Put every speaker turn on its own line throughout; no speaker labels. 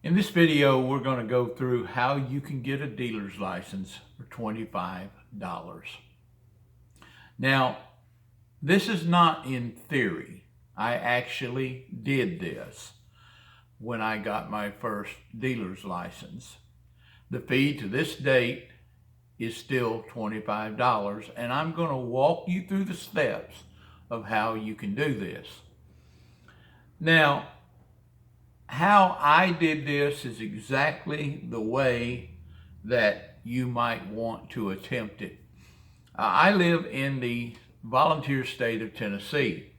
In this video, we're going to go through how you can get a dealer's license for $25. Now, this is not in theory. I actually did this when I got my first dealer's license. The fee to this date is still $25, and I'm going to walk you through the steps of how you can do this. Now, how I did this is exactly the way that you might want to attempt it. I live in the volunteer state of Tennessee.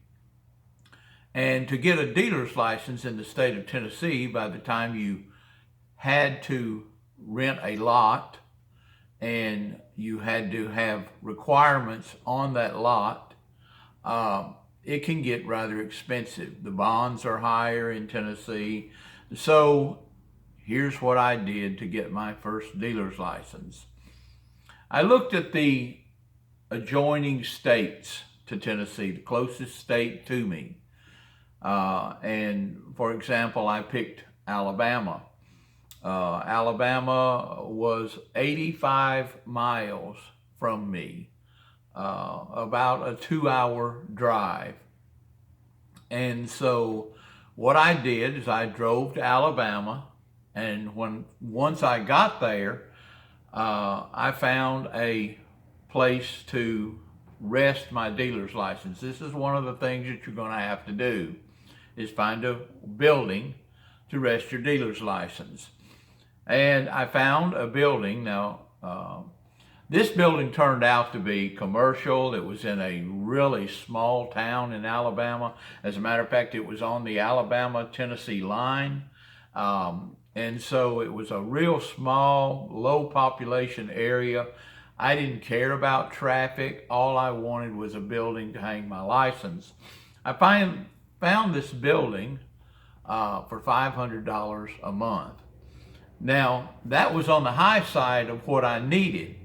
And to get a dealer's license in the state of Tennessee, by the time you had to rent a lot and you had to have requirements on that lot, it can get rather expensive. The bonds are higher in Tennessee. So here's what I did to get my first dealer's license. I looked at the adjoining states to Tennessee, the closest state to me. And for example, I picked Alabama. Alabama was 85 miles from me. About a 2-hour drive. And so what I did is I drove to Alabama, and once I got there, I found a place to rest my dealer's license. This is one of the things that you're going to have to do, is find a building to rest your dealer's license. And I found a building. Now, this building turned out to be commercial. It was in a really small town in Alabama. As a matter of fact, it was on the Alabama-Tennessee line. And so it was a real small, low population area. I didn't care about traffic. All I wanted was a building to hang my license. I found this building for $500 a month. Now, that was on the high side of what I needed,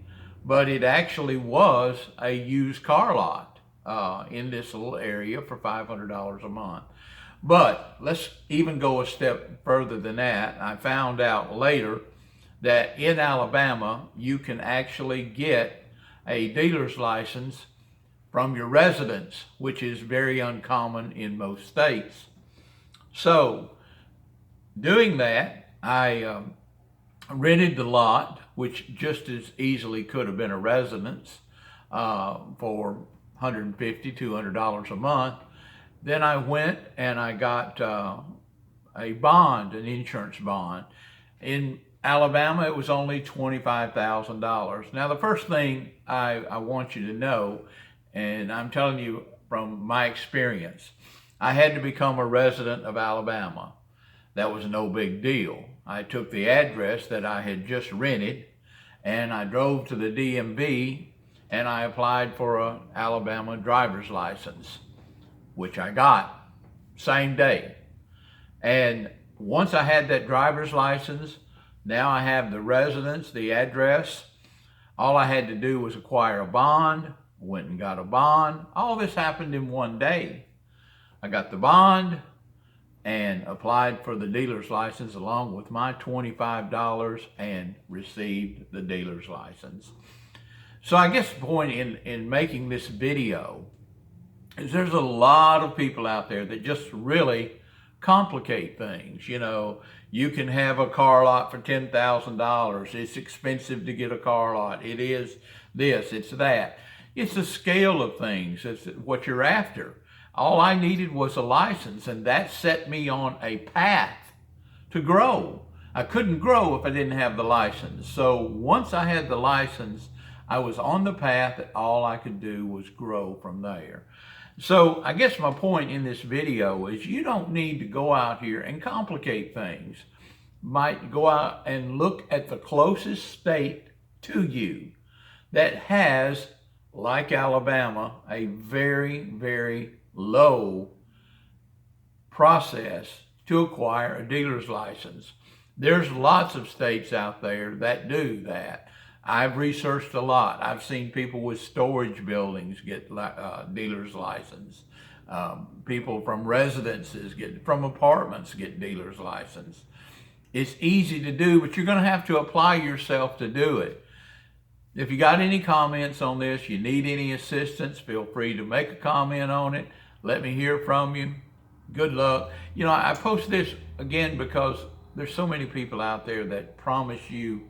but it actually was a used car lot in this little area for $500 a month. But let's even go a step further than that. I found out later that in Alabama, you can actually get a dealer's license from your residence, which is very uncommon in most states. So, doing that, I rented the lot, which just as easily could have been a residence, for $150, $200 a month. Then I went and I got a bond, an insurance bond. In Alabama, it was only $25,000. Now, the first thing I want you to know, and I'm telling you from my experience, I had to become a resident of Alabama. That was no big deal. I took the address that I had just rented, and I drove to the DMV, and I applied for an Alabama driver's license, which I got same day. And once I had that driver's license, now I have the residence, the address. All I had to do was acquire a bond, went and got a bond. All this happened in one day. I got the bond and applied for the dealer's license along with my $25 and received the dealer's license. So I guess the point in making this video is there's a lot of people out there that just really complicate things. You know, you can have a car lot for $10,000. It's expensive to get a car lot. It is this, it's that. It's the scale of things. It's what you're after. All I needed was a license, and that set me on a path to grow. I couldn't grow if I didn't have the license. So once I had the license, I was on the path that all I could do was grow from there. So I guess my point in this video is you don't need to go out here and complicate things. Might go out and look at the closest state to you that has, like Alabama, a very, very low process to acquire a dealer's license. There's lots of states out there that do that. I've researched a lot. I've seen people with storage buildings get dealer's license. People from residences from apartments get dealer's license. It's easy to do, but you're going to have to apply yourself to do it. If you got any comments on this, you need any assistance, feel free to make a comment on it. Let me hear from you. Good luck. You know, I post this again because there's so many people out there that promise you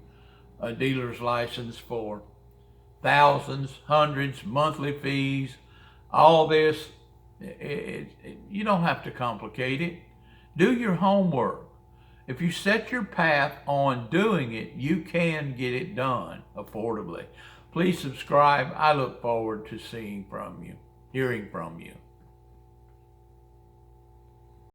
a dealer's license for thousands, hundreds, monthly fees, all this. You don't have to complicate it. Do your homework. If you set your path on doing it, you can get it done affordably. Please subscribe. I look forward to hearing from you.